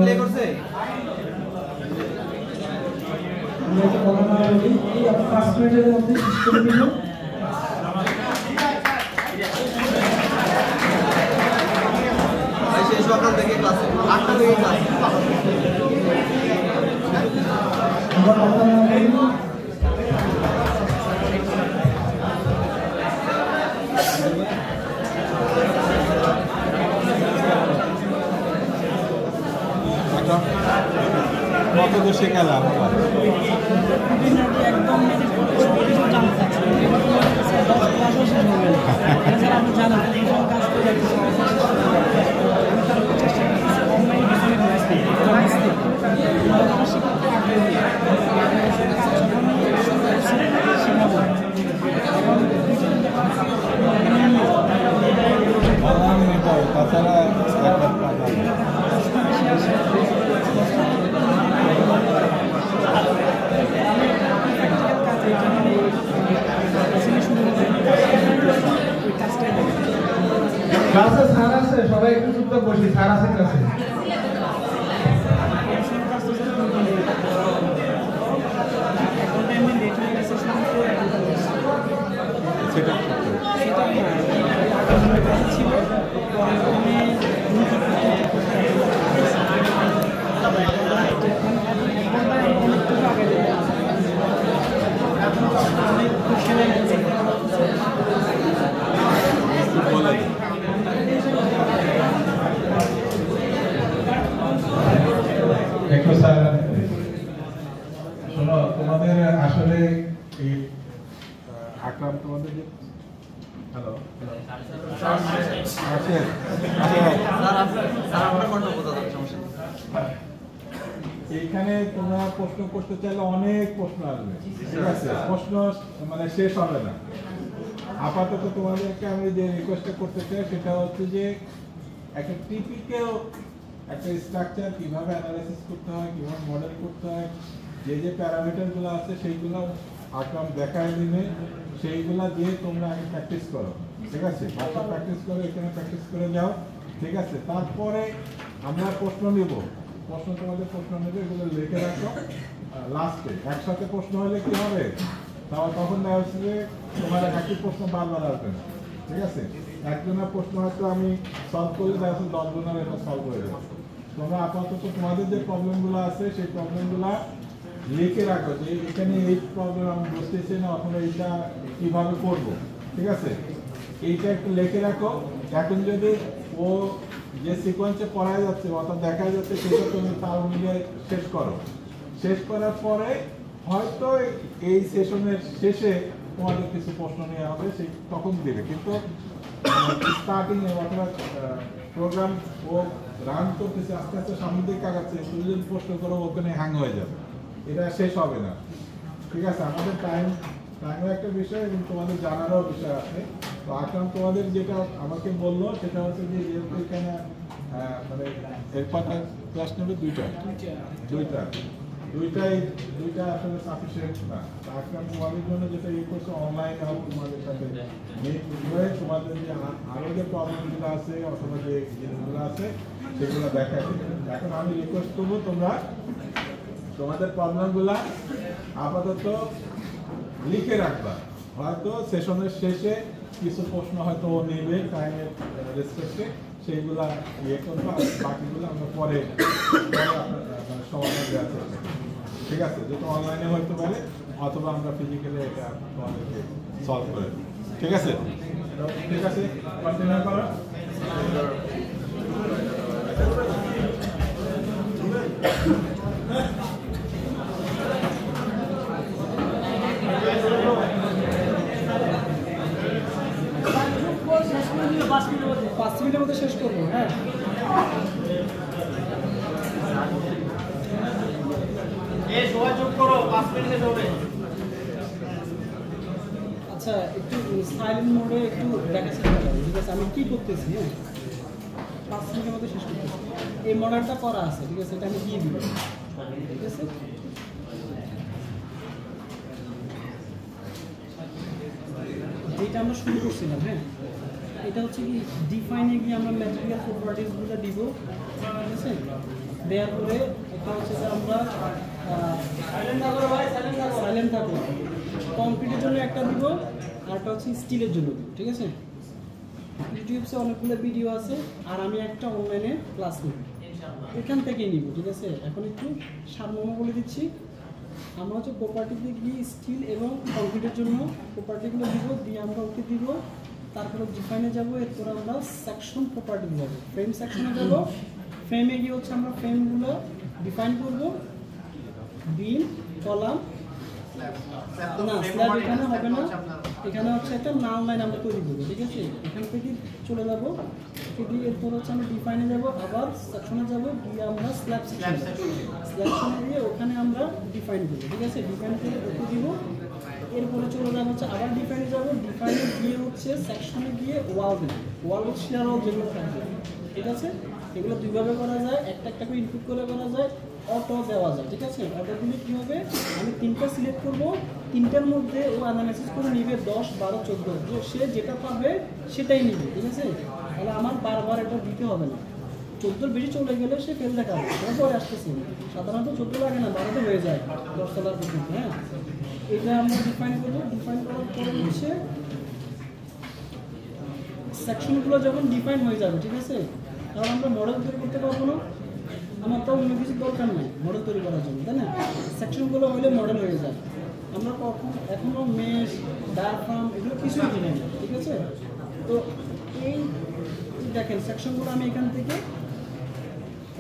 Play করছে সকাল থেকে ক্লাসে 8টা থেকে ক্লাস কত দূর শেখালাম একদম তাছাড়া ক্লাসে স্যার আছে, সবাই একটু চুপচাপ বসি, স্যার আছে ক্লাসে। দেখো স্যার, শোনো, তোমাদের আসলে এই আকরাম তোমাদের যে হ্যালো এইখানে তোমরা প্রশ্ন করতে চাইলে অনেক প্রশ্ন আসবে, ঠিক আছে? প্রশ্ন মানে শেষ হবে না। আপাতত তোমাদেরকে আমি যে রিকোয়েস্টটা করতে চাই সেটা হচ্ছে যে একটা টিপিক্যাল একটা স্ট্রাকচার কিভাবে অ্যানালাইসিস করতে হয়, কিভাবে মডেল করতে হয়, যে যে প্যারামিটারগুলো আছে সেইগুলো আকরাম দেখায় দিবে, সেইগুলা দিয়ে তোমরা আগে প্র্যাকটিস করো, ঠিক আছে? বাসা প্র্যাকটিস করো, এখানে প্র্যাকটিস করে যাও, ঠিক আছে? তারপরে আমরা প্রশ্ন নেব, তোমাদের প্রশ্ন নেবে, এগুলো লিখে রাখো। লাস্টে একসাথে প্রশ্ন হলে কি হবে, তখন দেখা যাচ্ছে যে তোমার একই প্রশ্ন বারবার আসবে না, ঠিক আছে? একজনের প্রশ্ন হয়তো আমি সলভ করলে দেখা যাচ্ছে 10 জনের এটা সলভ হয়ে যাবে। তোমরা আপাতত তোমাদের যে প্রবলেমগুলো আছে সেই প্রবলেমগুলো লিখে রাখো, যে এখানে এই প্রবলেম আমি বুঝতেছি না, অথবা এইটা কিভাবে করবো, ঠিক আছে? এইটা একটু লিখে রাখো। এখন যদি ও যে সিকোয়েন্সে পড়ায় যাচ্ছে অর্থাৎ দেখা যাচ্ছে সেটা তুমি তাল মিলিয়ে শেষ করো। শেষ করার পরে হয়তো এই সেশনের শেষে তোমাদের কিছু প্রশ্ন নেওয়া হবে, সেই তখন দেবে। কিন্তু স্টার্টিং এ অথবা প্রোগ্রাম ও রান করতেছে, আস্তে আস্তে সামনের দিকে আগাচ্ছে, তুমি যদি প্রশ্ন করো ওখানে হ্যাং হয়ে যাবে, এটা শেষ হবে না, ঠিক আছে? আমাদের টাইমের একটা বিষয় এবং তোমাদের জানারও বিষয় আছে। তো আকরাম তোমাদের যেটা আমাকে বললো সেটা হচ্ছে যে যেহেতু এখানে মানে এরপর ক্লাস নেবে দুইটা আসলে সাফিসিয়েন্ট না। আকরাম তোমাদের জন্য যেটা ইয়ে করছে অনলাইন হোক, তোমাদের সাথে তোমাদের যে আরও যে প্রবলেমগুলো আছে অথবা যে জিনিসগুলো আছে সেগুলো দেখা যাবে। এখন আমি রিকোয়েস্ট করবো তোমরা তোমাদের প্রবলেমগুলা আপাতত লিখে রাখবা, হয়তো সেশনের শেষে কিছু প্রশ্ন হয়তো ও নেবে টাইমের রেসপেক্টে, সেইগুলা ইয়ে করবো, আর বাকিগুলো আমরা পরে মানে সমাধান দেওয়ার চেষ্টা করি, ঠিক আছে? যেটা অনলাইনে হইতে পারে অথবা আমরা ফিজিক্যালি এটা তোমাদেরকে সলভ করে দিই, ঠিক আছে? ঠিক আছে, কন্টিনিউ করো। 5 মিনিটের মধ্যে শেষ করবো। হ্যাঁ, যোগাযোগ করো, 5 মিনিটে হবে। আচ্ছা, একটু সাইলেন্ট মোডে একটু দেখাচ্ছেন, ঠিক আছে? আমি কি করতেছি, হ্যাঁ 5 মিনিটের মধ্যে শেষ করতেছি। এই মডেলটা করা আছে, ঠিক আছে? এটা আমি দিয়ে দিব, ঠিক আছে? যেটা আমরা শুরু করছিলাম, হ্যাঁ এটা হচ্ছে কি ডিফাইনে গিয়ে আমরা ম্যাটেরিয়াল প্রপার্টিসগুলো দিব, ঠিক আছে? দেওয়ার পরে এটা হচ্ছে যে আমরা সাইলেন্ট থাকবো, কংক্রিটের জন্য একটা দিব, আরটা হচ্ছে স্টিলের জন্য দিব, ঠিক আছে? ইউটিউবে অনেকগুলো ভিডিও আছে, আর আমি একটা অনলাইনে ক্লাস নিব, এখান থেকেই নিব, ঠিক আছে? এখন একটু সারমর্ম বলে দিচ্ছি। আমরা হচ্ছে প্রপার্টিতে গিয়ে স্টিল এবং কংক্রিটের জন্য প্রপার্টিগুলো দিব, দিয়ে আমরা ওকে দিব, তারপরে ডিফাইনে যাব, এরপর আমরা সেকশন প্রপার্টি যাব, ফ্রেম সেকশনে যাব। ফ্রেমে গিয়ে হচ্ছে আমরা ফ্রেমগুলো ডিফাইন করব, বিম, কলাম, না স্ল্যাব এখানে হবে না, এখানে হচ্ছে একটা নাল লাইন আমরা তৈরি করবো, ঠিক আছে? এখান থেকে চলে যাবো, এরপর হচ্ছে আমরা ডিফাইনে যাব, আবার সেকশনে যাব, গিয়ে আমরা স্ল্যাব সেকশনে গিয়ে ওখানে আমরা ডিফাইন করবো, ঠিক আছে? ডিফাইন করে ওকে দিব, এরপরে চলে যাবো হচ্ছে আবার ডিফাইনে যাব, ডিফাইনে গিয়ে হচ্ছে সেকশনে গিয়ে ওয়াল দেবো, ওয়াল শিয়ার ওয়াল যেগুলো থাকবে, ঠিক আছে? এগুলো দুইভাবে করা যায়, একটা একটা করে ইনপুট করে করা যায়, অটো দেওয়া যায়, ঠিক আছে? অটো দিলে কী হবে, আমি 3টা সিলেক্ট করবো, 3টার মধ্যে ও অ্যানালাইসিস করে নিবে 10, 12, 14, যে সে যেটা পাবে সেটাই নিবে, ঠিক আছে? তাহলে আমার বারবার এটা দিতে হবে না, 14 বেশি চলে গেলে সে ফেল দেখাবে, পরে আসতেছে, সাধারণত 14 লাগে না, 12তে হয়ে যায় 10 তলার পর্যন্ত। হ্যাঁ, এটা আমরা ডিফাইন করবো, ডিফাইন করার পরে হচ্ছে সেকশনগুলো যখন ডিফাইন হয়ে যাবে, ঠিক আছে? তাহলে আমরা মডেল তৈরি করতে পারবো না, আমার তো অন্য কিছু দরকার নেই মডেল তৈরি করার জন্য, তাই না? সেকশনগুলো হলে মডেল হয়ে যায়, আমরা এখনও মেশ, ডায়াফ্রাম এগুলো কিছুই জানি না, ঠিক আছে? তো এই দেখেন সেকশনগুলো আমি এখান থেকে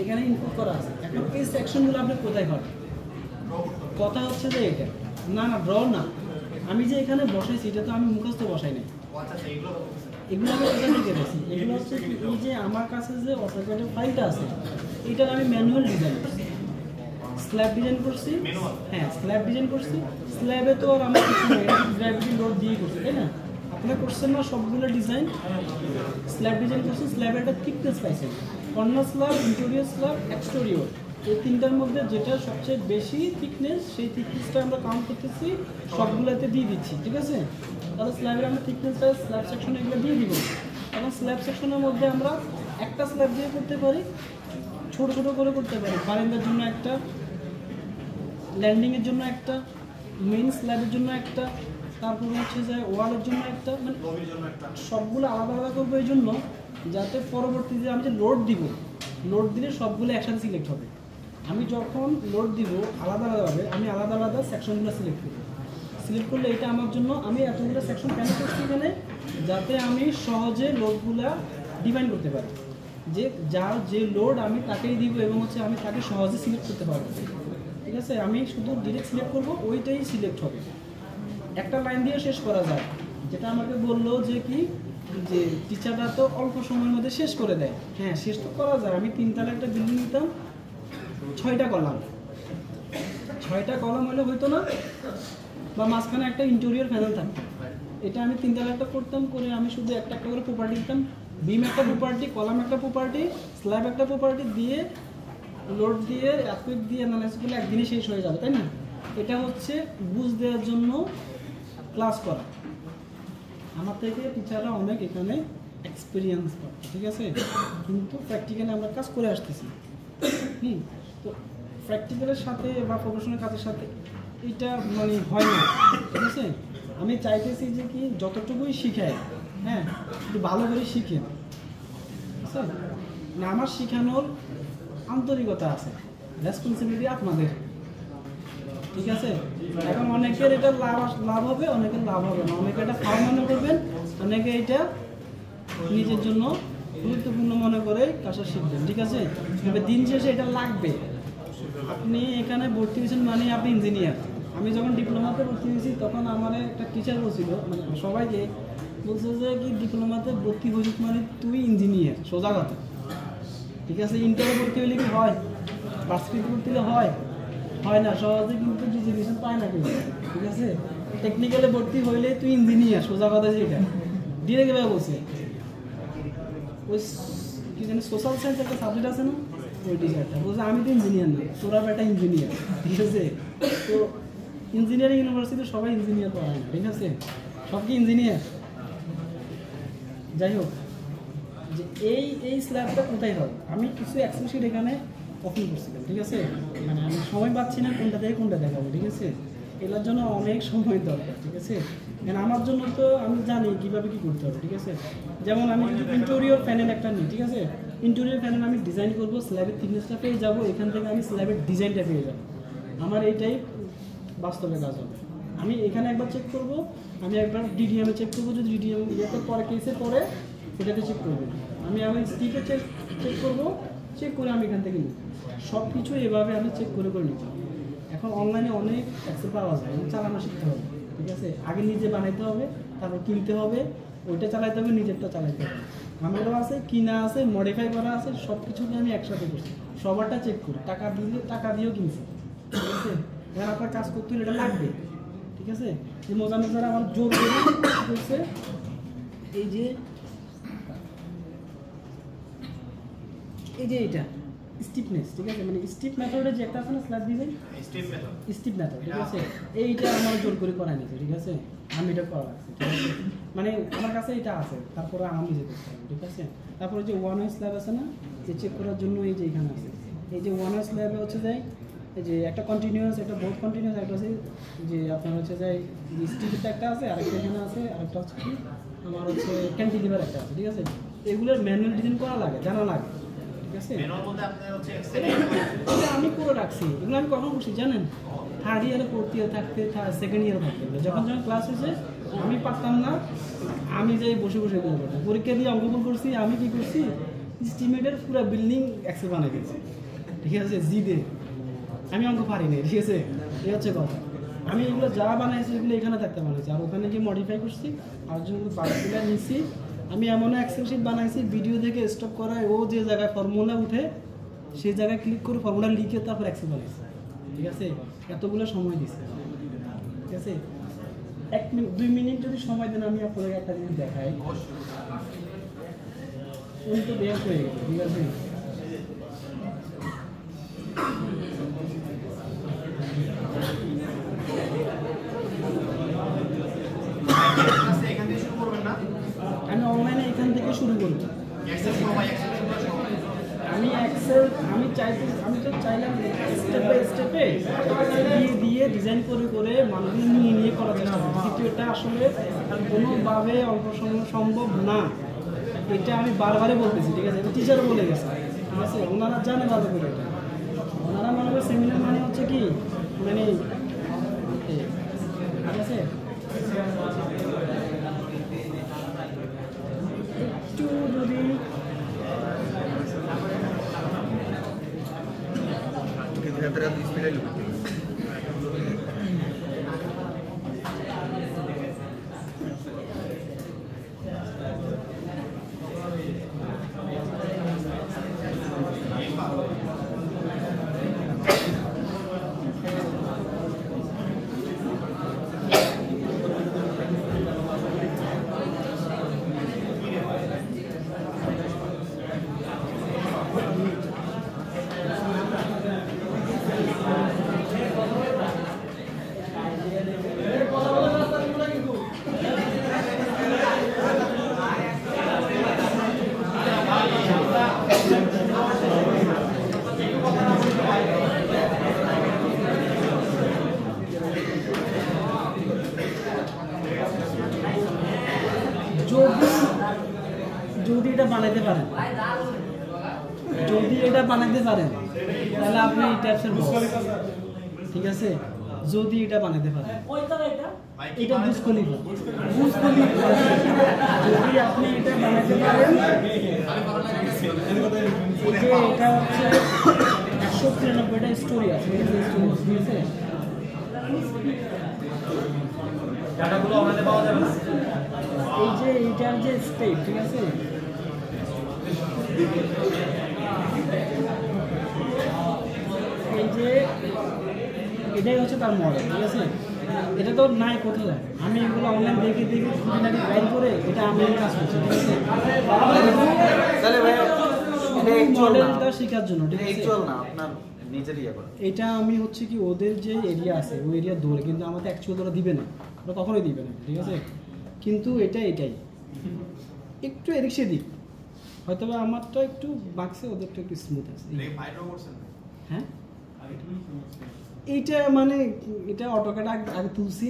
এখানে ইনপুট করা আছে। এখন এই সেকশনগুলো আপনি কোথায় পাবেন? কথা হচ্ছে যে এটা না না ড্র না, আমি যে এখানে বসাইছি এটা তো আমি মুখস্থ বসাই নাই, এগুলো আমি কোথা থেকে পেয়েছি? এগুলো হচ্ছে এই যে আমার কাছে যে অটোক্যাডের ফাইলটা আছে, এটা আমি ম্যানুয়াল ডিজাইন করছি, স্ল্যাব ডিজাইন করছি। হ্যাঁ, স্ল্যাব ডিজাইন করছি, স্ল্যাবে তো আর আমার কিছু নেই, গ্র্যাভিটি লোড দিয়ে করছি, তাই না? আপনারা করছেন না সবগুলো ডিজাইন, স্ল্যাব ডিজাইন করছি, স্ল্যাবের একটা থিকনেস পাইছেন, corner slab, interior slab, exterior, এই তিনটার মধ্যে যেটা সবচেয়ে বেশি থিকনেস, সেই থিকনেসটা আমরা কাউন্ট করতেছি, সবগুলোতে দিয়ে দিচ্ছি, ঠিক আছে? তাহলে স্ল্যাবের আমরা থিকনেসটা স্ল্যাব সেকশনে এগুলো দিয়ে দিব। এখন স্ল্যাব সেকশনের মধ্যে আমরা একটা স্ল্যাব দিয়ে করতে পারি, ছোট ছোট করে করতে পারি, বারান্দার জন্য একটা, ল্যান্ডিংয়ের জন্য একটা, মেইন স্ল্যাবের জন্য একটা, তারপরে হচ্ছে যে ওয়ালের জন্য একটা, মানে সবগুলো আলাদা আলাদা করবো এই জন্য যাতে পরবর্তীতে আমি যে লোড দিব, লোড দিলে সবগুলো একসাথে সিলেক্ট হবে। আমি যখন লোড দিব আলাদা আলাদাভাবে আমি আলাদা আলাদা সেকশনগুলো সিলেক্ট করব, সিলেক্ট করলে এটা আমার জন্য, আমি এতগুলো সেকশন কেন করছি এখানে, যাতে আমি সহজে লোডগুলা ডিফাইন করতে পারি, যে যার যে লোড আমি তাকেই দিব এবং হচ্ছে আমি তাকে সহজে সিলেক্ট করতে পারবো, ঠিক আছে? আমি শুধু ডিরেক্ট সিলেক্ট করবো, ওইটাই সিলেক্ট হবে। একটা লাইন দিয়ে শেষ করা যায়, যেটা আমাকে বললো যে কি, যে টিচাররা তো অল্প সময়ের মধ্যে শেষ করে দেয়। হ্যাঁ, শেষ তো করা যায়। আমি 3 তলা একটা বিল্ডিং নিতাম, 6টা কলাম, 6টা কলাম হলে হইতো না, বা মাঝখানে একটা ইন্টেরিয়র প্যানেল থাকতো, এটা আমি 3 তলা একটা করতাম, করে আমি শুধু একটা একটা করে প্রপার্টি দিতাম, বিম একটা প্রপার্টি, কলাম একটা প্রপার্টি, স্ল্যাব একটা প্রপার্টি দিয়ে লোড দিয়ে অ্যাকুইক দিয়ে অ্যানালাইসিস করলে একদিনে শেষ হয়ে যাবে, তাই না? এটা হচ্ছে বুঝ দেওয়ার জন্য ক্লাস করা। আমার থেকে টিচাররা অনেক এখানে এক্সপিরিয়েন্স পাচ্ছে, ঠিক আছে? কিন্তু প্র্যাকটিক্যালি আমরা কাজ করে আসতেছি। তো প্র্যাকটিক্যালের সাথে বা প্রফেশনাল কাজের সাথে এটা মানে হয় না, ঠিক আছে? আমি চাইতেছি যে কি যতটুকুই শিখায়, হ্যাঁ, একটু ভালো করে শিখেন, ঠিক আছে? না, আমার শেখানোর আন্তরিকতা আছে, রেসপন্সিবিলিটি আপনাদের, ঠিক আছে? এখন অনেকের এটা লাভ হবে, অনেকের লাভ হবে না, অনেকে এটা ফার্ম মনে করবেন, অনেকে এটা নিজের জন্য গুরুত্বপূর্ণ মনে করে কাজটা শিখবেন, ঠিক আছে? তবে দিন শেষে এটা লাগবে। আপনি এখানে ভর্তি হয়েছেন মানে আপনি ইঞ্জিনিয়ার। আমি যখন ডিপ্লোমাতে ভর্তি হয়েছি তখন আমার একটা টিচার বলছিল, মানে সবাইকে বলছে যে কি ডিপ্লোমাতে ভর্তি হয়েছিস মানে তুই ইঞ্জিনিয়ার, সোজা কথা, ঠিক আছে? ইন্টারে ভর্তি হলে কি হয়, ভার্সিটিতে ভর্তি হলে হয় না, সহজে কিন্তু ডিজিগনেশন পায় না কেউ, ঠিক আছে? টেকনিক্যালে ভর্তি হইলে তুই ইঞ্জিনিয়ার, সোজা কথা যেটা ডিরেক্ট এভাবে বলছে। ওই কি জানি সোশ্যাল সায়েন্স একটা সাবজেক্ট আছে না, ওই টিচারটা বলছে আমি তো ইঞ্জিনিয়ার না, তোরা বেটা ইঞ্জিনিয়ার, ঠিক আছে? তো ইঞ্জিনিয়ারিং ইউনিভার্সিটিতে সবাই ইঞ্জিনিয়ার পড়ায় না, ঠিক আছে? সব কি ইঞ্জিনিয়ার? যাই হোক, যে এই স্ল্যাবটা কোথায় হবে, আমি কিছু এক্সেল শিট এখানে ওপেন করছিলাম, ঠিক আছে, মানে আমি সময় পাচ্ছি না কোনটা থেকে কোনটা দেখাবো, ঠিক আছে, এটার জন্য অনেক সময় দরকার, ঠিক আছে, মানে আমার জন্য তো আমি জানি কীভাবে কী করতে হবে, ঠিক আছে, যেমন আমি যদি ইন্টেরিয়র প্যানেল একটা নিই, ঠিক আছে, ইন্টেরিয়র প্যানেল আমি ডিজাইন করবো, স্ল্যাবের থিকনেসটা পেয়ে যাবো, এখান থেকে আমি স্ল্যাবের ডিজাইনটা পেয়ে যাবো, আমার এইটাই বাস্তবে কাজ হবে। আমি এখানে একবার চেক করব, আমি একবার ডিডিএমে চেক করবো, যদি ডিডিএম ইয়েতে পরে কেসে পরে ওটাতে চেক করবো, আমি স্টিকে চেক করবো, চেক করে আমি এখান থেকে নিই, সব কিছু এভাবে আমি চেক করে নিতে হবে। এখন অনলাইনে অনেক এক্সেল পাওয়া যায়, চালানো শিখতে হবে, ঠিক আছে, আগে নিজে বানাইতে হবে, তারপর কিনতে হবে, ওইটা চালাইতে হবে, নিজেরটা চালাইতে হবে, আমারও আছে, কিনা আছে, মডিফাই করা আছে, সব কিছুকে আমি একসাথে করছি, সবারটা চেক করি, টাকা দিয়েও কিনছি, ঠিক আছে, এবার আপনার কাজ করতে হলে এটা লাগবে, ঠিক আছে, যে মোজামের দ্বারা আমার জোর করছে, এই যে এটা স্টিফনেস, ঠিক আছে, মানে স্টিফ মেথডে যে একটা আছে না স্ল্যাব ডিজাইন, স্টিফ মেথড, ঠিক আছে, এইটা আমার জোর করে করাই নিচ্ছে, ঠিক আছে, আমি এটা করা লাগছে, ঠিক আছে, মানে আমার কাছে এটা আছে, তারপরে আমি নিজে করতে হবে, ঠিক আছে, তারপরে যে ওয়ান ওয়ে স্ল্যাব আছে না, যে চেক করার জন্য এই যে এখানে আছে, এই যে ওয়ান ওয়ে স্ল্যাবে হচ্ছে যাই, এই যে একটা কন্টিনিউয়াস, একটা বোর্ড কন্টিনিউয়াস, একটা আছে যে আপনার হচ্ছে যাই স্টিফটা একটা আছে, আরেকটা এখানে আছে, আরেকটা হচ্ছে কি আমার হচ্ছে ক্যান্টিলিভার একটা আছে, ঠিক আছে, এগুলোর ম্যানুয়াল ডিজাইন করা লাগে, জানা লাগে, ঠিক আছে, আমি পুরো রাখছি, এগুলো আমি কখন করছি জানেন, থার্ড ইয়ারে ফোর্থ ইয়ার থাকতে, সেকেন্ড ইয়ারে থাকতে, যখন ক্লাস হয়েছে আমি পারতাম না, আমি যাই বসে বসে এগুলো করতাম, পরীক্ষা দিয়ে অঙ্কন করছি, আমি কি করছি এস্টিমেটের পুরো বিল্ডিং এক্সেল বানিয়ে দিয়েছি, ঠিক আছে, জিদে আমি অঙ্ক পারি না, ঠিক আছে, এই হচ্ছে কথা, আমি এগুলো যা বানাইছি এগুলো এখানে থাকতে বানাইছি, আর ওখানে গিয়ে মডিফাই করছি, আর জন্য বাকিগুলো নিচ্ছি, আমি এমন এক্সেল শিট বানাইছি ভিডিও থেকে স্টপ করায়, ও যে জায়গায় ফর্মুলা উঠে সেই জায়গায় ক্লিক করে ফর্মুলা লিখে তারপর এক্সেল বানাইছি, ঠিক আছে, এতগুলো সময় দিচ্ছে, ঠিক আছে, 1 মিনিট 2 মিনিট যদি সময় দেন আমি আপনাকে একটা জিনিস দেখাই, উল্টো বের হয়ে গেছে, ঠিক আছে, আমি অনলাইনে এখান থেকে শুরু করব, আমি তো চাইলাম স্টেপ বাই স্টেপে দিয়ে ডিজাইন করে মানুষগুলো নিয়ে করার চেষ্টা করবো, কিন্তু এটা আসলে কোনোভাবে অল্প সময় সম্ভব না, এটা আমি বারবারই বলতেছি, ঠিক আছে, টিচারও বলে গেছে, ঠিক আছে, ওনারা জানে ভালো করে, এটা ওনারা মনে করে সেমিনার মানে হচ্ছে কি মানে, ঠিক আছে, একটু যদি যদি এটা বানাইতে পারেন, তাহলে আপনি এই ট্যাপসের বস, ঠিক আছে, যদি এটা বানাইতে পারেন, এটা বুঝ খলিফা, যদি আপনি এটা বানাইতে পারেন, যে এটা হচ্ছে 193টা স্টোরি আছে, ঠিক আছে, ডাটাগুলো অনলাইনে পাওয়া যাবে না, এই যে এইটার যে স্টেপ, ঠিক আছে, এই যে এটাই হচ্ছে তার মডেল, ঠিক আছে, এটা তো নাই কোথায়, আমি এগুলো অনলাইন দেখে খুঁটিনাটি ট্রাই করে এটা আমি কাজ করছি, ঠিক আছে, তাহলে ভাই মডেলটা শেখার জন্য, ঠিক আছে, না আপনার নিজের ইয়ে করা, এটা আমি হচ্ছে কি ওদের যে এরিয়া আছে ওই এরিয়া দৌড়ে, কিন্তু আমাদের অ্যাকচুয়াল ওরা দিবে না, ওরা কখনোই দিবে না, ঠিক আছে, কিন্তু এটাই একটু এদিক সেদিক, হয়তো বা আমারটা একটু বাক্সে, ওদেরটা একটু স্মুথ আছে। হ্যাঁ, এইটা মানে এটা অটোক্যাড আগে তুলছি,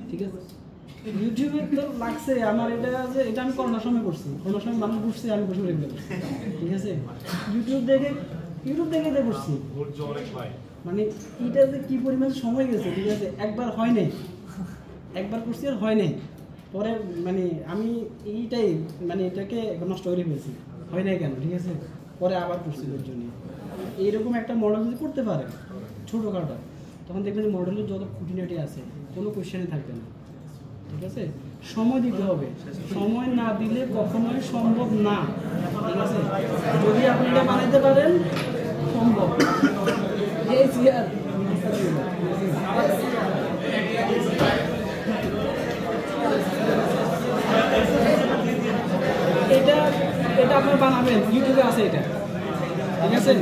ঠিক আছে। ইউটিউবে তো লাগছে আমার এটা, যে এটা আমি করোনার সময় করছি, করোনার সময় মানুষ বসছে, আমি বসে রেখে করছি, ঠিক আছে। ইউটিউব দেখে এটা করছি, মানে এটা যে কি পরিমাণ সময় গেছে, ঠিক আছে। একবার হয় নাই, একবার করছি আর হয় নাই, পরে মানে আমি এইটাই মানে এটাকে নষ্ট করে ফেলছি, হয় নাই কেন, ঠিক আছে। পরে আবার করছি ওর জন্য। এইরকম একটা মডেল যদি করতে পারে ছোটোখাটো, তখন দেখবেন যে মডেলের যত খুঁটিনাটি আছে কোনো কোয়েশ্চেনই থাকবে না, ঠিক আছে। সময় দিতে হবে, সময় না দিলে কখনোই সম্ভব না, ঠিক আছে। যদি আপনি এটা বানাইতে পারেন সম্ভব। এটা এটা আপনার বানাবেন, ইউটিউবে আছে এটা, ঠিক আছে।